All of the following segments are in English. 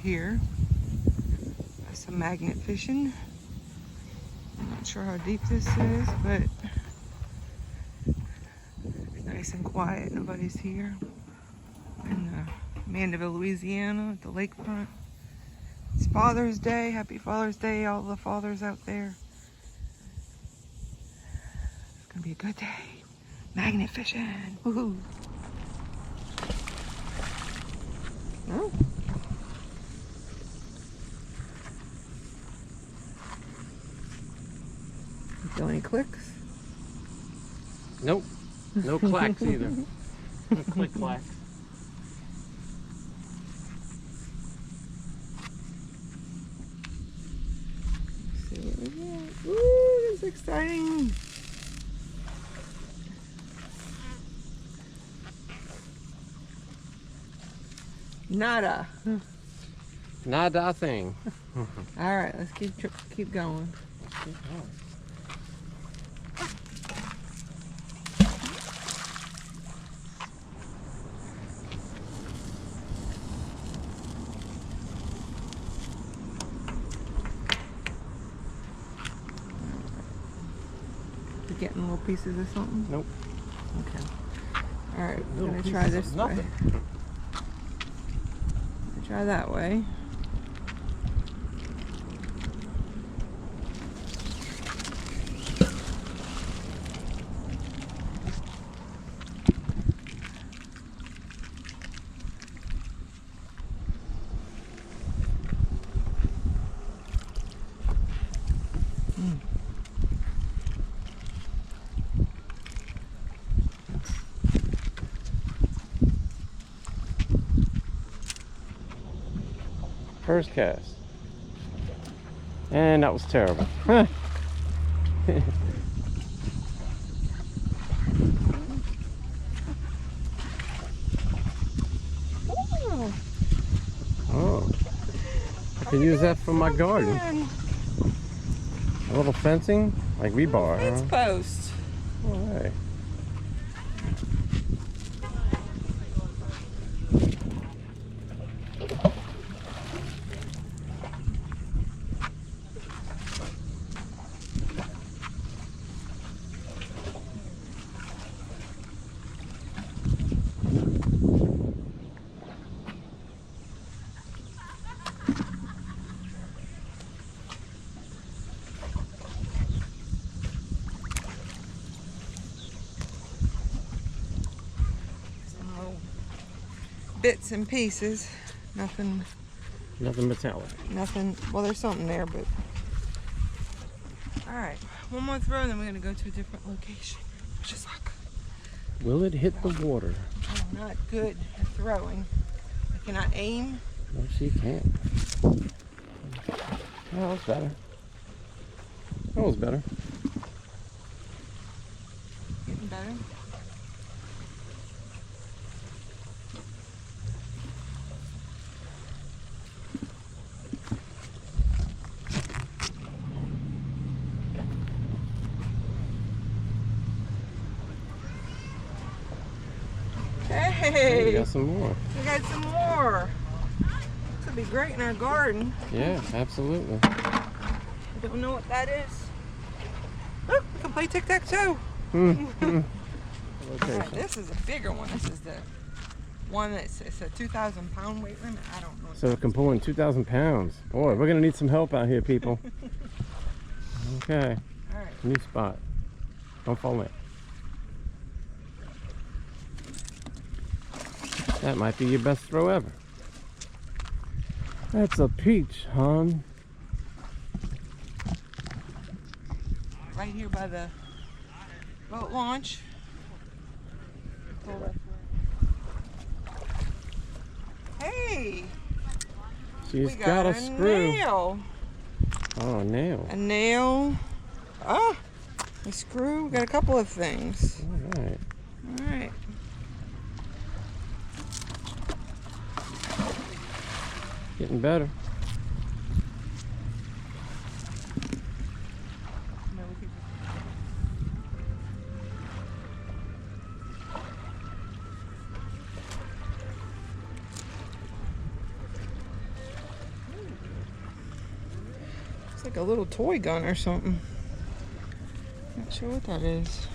here. Got some magnet fishing. I'm not sure how deep this is, but it's nice and quiet. Nobody's here. In Mandeville, Louisiana, at the lakefront. It's Father's Day. Happy Father's Day, all the fathers out there. It's gonna be a good day. Magnet fishing. Woohoo! Oh. You feel any clicks? Nope. No clacks either. No click clacks. See what we got. Ooh, that's exciting. Nada. Nada thing. All right, let's keep going. You getting little pieces of something? Nope. Okay. All right, we're Little gonna pieces try of this way. nothing. Try that way. First cast. And that was terrible. Oh. I can use that for my garden. A little fencing, like rebar. Fence post. Oh, hey. Bits and pieces, nothing Metallic. well, there's something there, but all right, one more throw and then we're gonna go to a different location. Wish us luck. Will it hit the water? I'm not good at throwing. I cannot aim. No, she can't. Oh, that was better. That was better. Getting better. Hey, We got some more. we got some more. This would be great in our garden. Yeah, absolutely. I don't know what that is. Look, we can play tic-tac-toe. Okay. Right, this is a bigger one. This is the one that's it's a 2,000 pound weight limit. I don't know. So it can pull in 2,000 pounds. Boy, we're gonna need some help out here, people. Okay, All right. new spot. Don't fall in. That might be your best throw ever. That's a peach, hon. Right here by the boat launch. Hey, She's we got a screw. nail. Oh, a nail. A nail. Ah, a screw. We got a couple of things. All right. All right. Getting better. like a little toy gun or something. Not sure what that is.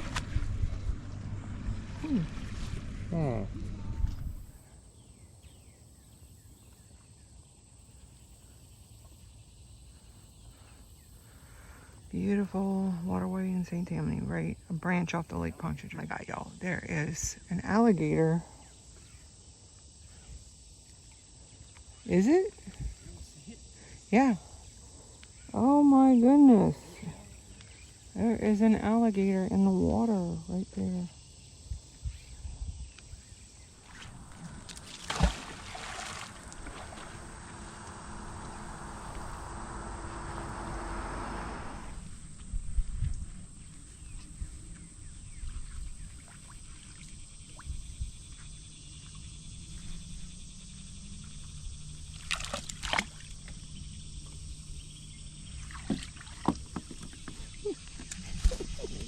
Beautiful waterway in St. Tammany, right? A branch off the Lake Pontchartrain. I got y'all. There is an alligator. Is it? Yeah. Oh my goodness. There is an alligator in the water right there.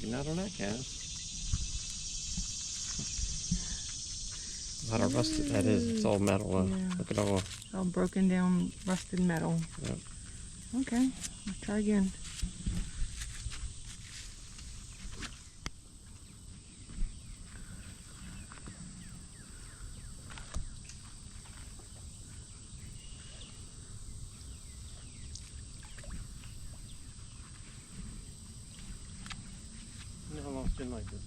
Not on that cast. A lot of rusted, that is, it's all metal. Yeah. Look at all. All broken down, rusted metal. Yep. Okay, let's try again. How long it's been like this?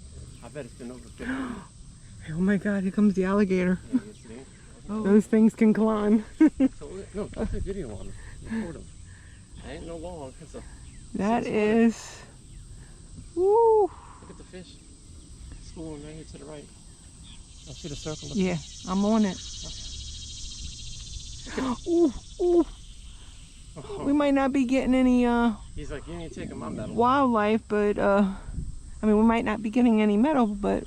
I bet it's been over 50 years. Oh my God, here comes the alligator. Yeah, you see? Oh. Those things can climb. No, take a video on them. Record them. I ain't no log. It's a, That is... Woo! look at the fish. It's going right here to the right. I see the circle. Look. Yeah, I'm on it. Ooh, ooh. Oh. We might not be getting any He's like, you ain't taking my medal. wildlife, but I mean, we might not be getting any metal, but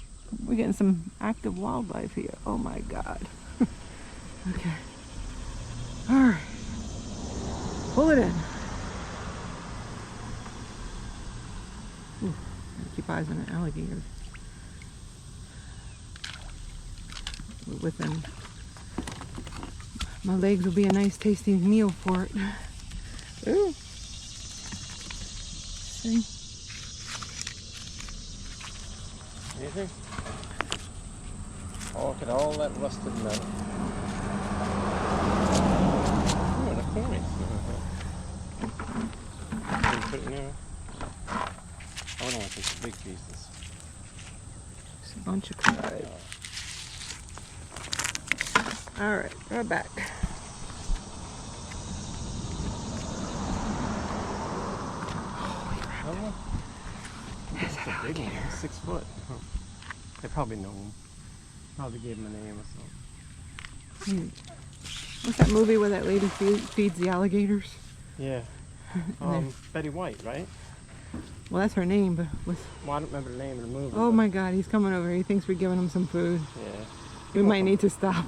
we're getting some active wildlife here. Oh my God. Okay. All right. Pull it in. Ooh, keep eyes on the alligator. We're within. My legs will be a nice tasty meal for it. Ooh. See? Anything? Oh, look at all that rusted metal. Oh, and a coin. Can you put it in there? Oh, I don't want to take the big pieces. It's a bunch of crud. All right, right back. That's a big one. 6 foot. Huh. They probably know him. Probably gave him a name or something. What's that movie where that lady feeds the alligators? Yeah. Betty White, right? Well, that's her name, but Well, I don't remember the name of the movie. oh my God, he's coming over. He thinks we're giving him some food. Yeah. We might need to stop.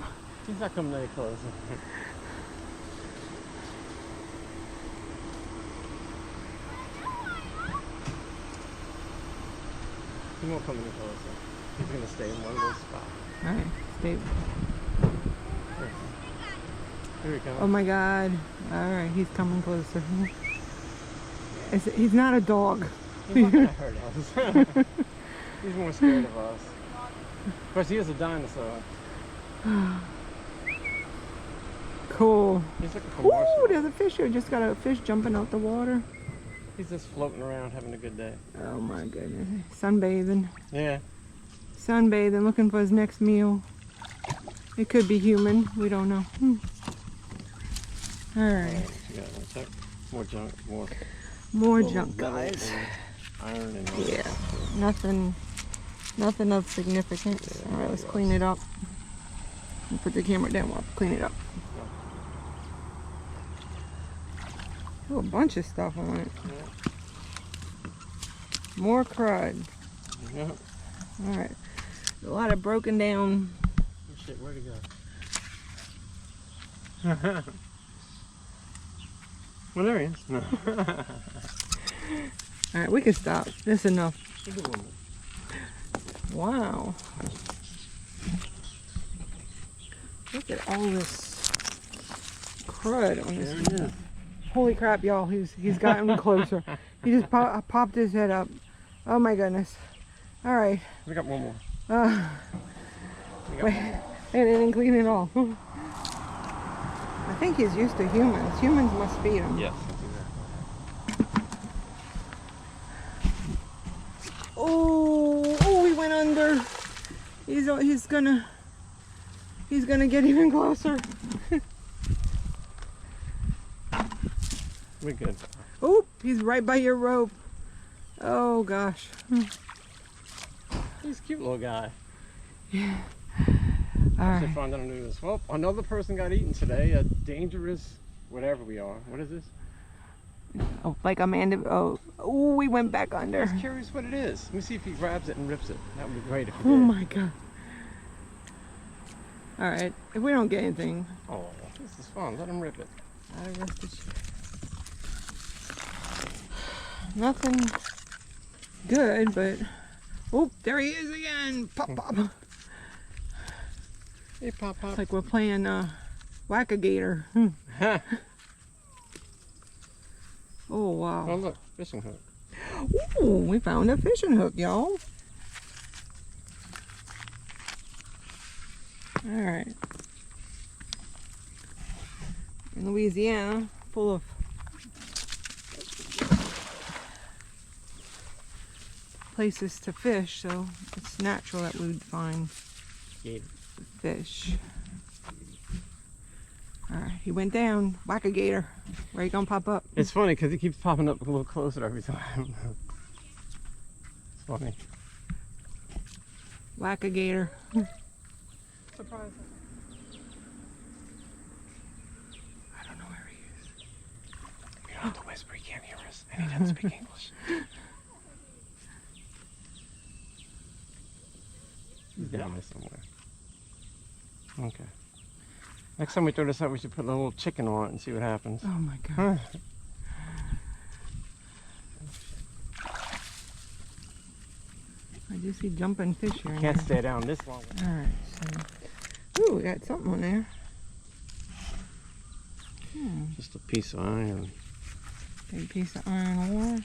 He's not coming any closer. He won't come any closer. He's gonna stay in one little spot. All right, stay. Here he comes. Oh my God. All right, he's coming closer. He's not a dog. He's not gonna hurt us. He's more scared of us. Of course, he is a dinosaur. Cool. He's looking for Ooh, marshmallows. there's a fish here. Just got a fish jumping out the water. He's just floating around having a good day. Oh my goodness. Sunbathing. Yeah. Sunbathing, looking for his next meal. It could be human. We don't know. All right. Yeah, check. More junk. More little junk, metal guys. and iron and all Yeah. that stuff. Nothing of significance. All right, let's clean it up. We'll put the camera down while I clean it up. Oh, a bunch of stuff on it. Yeah. More crud. Yeah. All right. A lot of broken down. Oh, shit, where'd he go? Well, there he is. No. All right, we can stop. That's enough. Look at him. Wow. Look at all this crud on There this. it is. Holy crap, y'all! He's gotten closer. He just popped his head up. Oh my goodness! All right. We got one more. Wait, I didn't clean it off. I think he's used to humans. Humans must feed him. Yes. Oh, he went under. He's gonna get even closer. We're good. Oh, he's right by your rope. Oh gosh. He's a cute little guy. Yeah. All Actually right. found out news. Well, another person got eaten today. A dangerous, whatever we are. What is this? Oh, like a Mandeville. Oh, we went back under. I was curious what it is. Let me see if he grabs it and rips it. That would be great if he Oh did. my god. All right. If we don't get anything, Oh, this is fun. Let him rip it. I rest the nothing good, but oh, there he is again. Pop, pop. Hey, Pop Pop. It's like we're playing Whack-A-Gator. Oh wow. Oh, look, fishing hook. Ooh, we found a fishing hook, y'all. All right. In Louisiana, full of places to fish, so it's natural that we would find fish. All right, he went down. Whack-A-Gator. Where you gonna pop up? It's funny because he keeps popping up a little closer every time. It's funny. Whack-A-Gator. Surprise. I don't know where he is. We don't have to whisper. He can't hear us. And he doesn't speak English. He's down there somewhere. Okay. Next time we throw this out, we should put a little chicken on it and see what happens. Oh my god. I do see jumping fish here. and Can't there. stay down this long. Alright, so. Ooh, we got something on there. Just a piece of iron. Big piece of iron ore.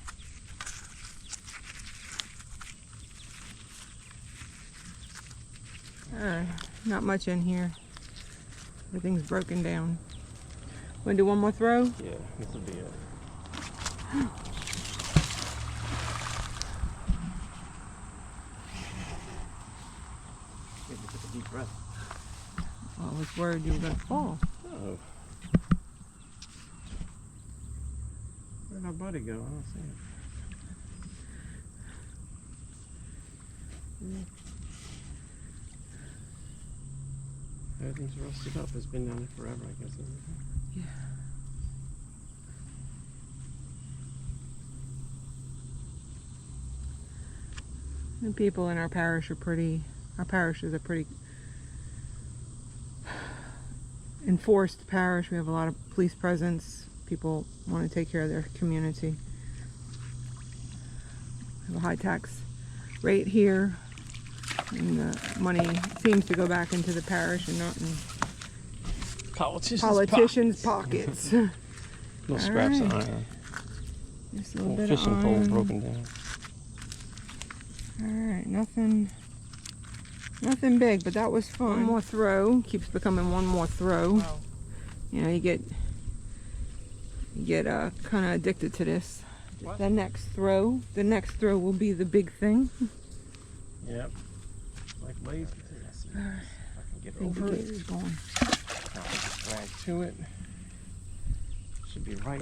Not much in here. Everything's broken down. Want to do one more throw? Yeah, this will be it. Maybe take a deep breath. Oh, I was worried you were going to fall. Oh. Where'd our buddy go? I don't see him. Everything's rusted up. It's been down there forever, I guess. Isn't it? Yeah. The people in our parishes are pretty enforced parish. We have a lot of police presence. People want to take care of their community. We have a high tax rate here, and the money seems to go back into the parish and not in politicians' pockets. Little scraps of Alright. iron. Just a little Little bit of fishing pole iron. broken down. Alright, nothing big, but that was fun. One more throw. Keeps becoming one more throw. Wow. You know, you get kind of addicted to this. What? The next throw will be the big thing. Yep. Like Lay's potatoes. If I can get Big over it. gator's going. Now I'll just drag to it. Should be right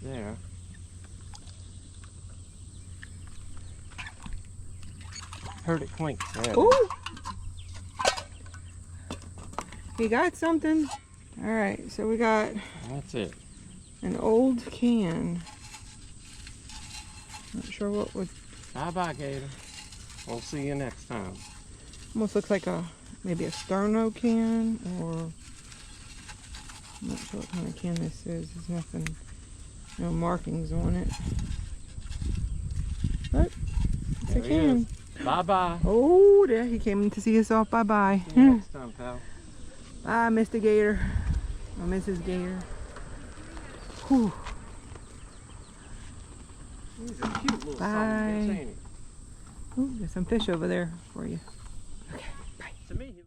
there. Heard it clink. There. Ooh! You got something? Alright, so we got That's it. an old can. Not sure what would. Bye bye, Gator. We'll see you next time. Almost looks like maybe a Sterno can, or I'm not sure what kind of can this is. There's nothing, no markings on it. But it's a There he can. is. Bye bye. Oh, there he came to see us off. Bye bye. See you next time, pal. Bye, Mr. Gator. Or Mrs. Gator. Whew. He's a cute little Bye. solid fish, ain't he? Ooh, there's some fish over there for you. Okay, bye. To me, he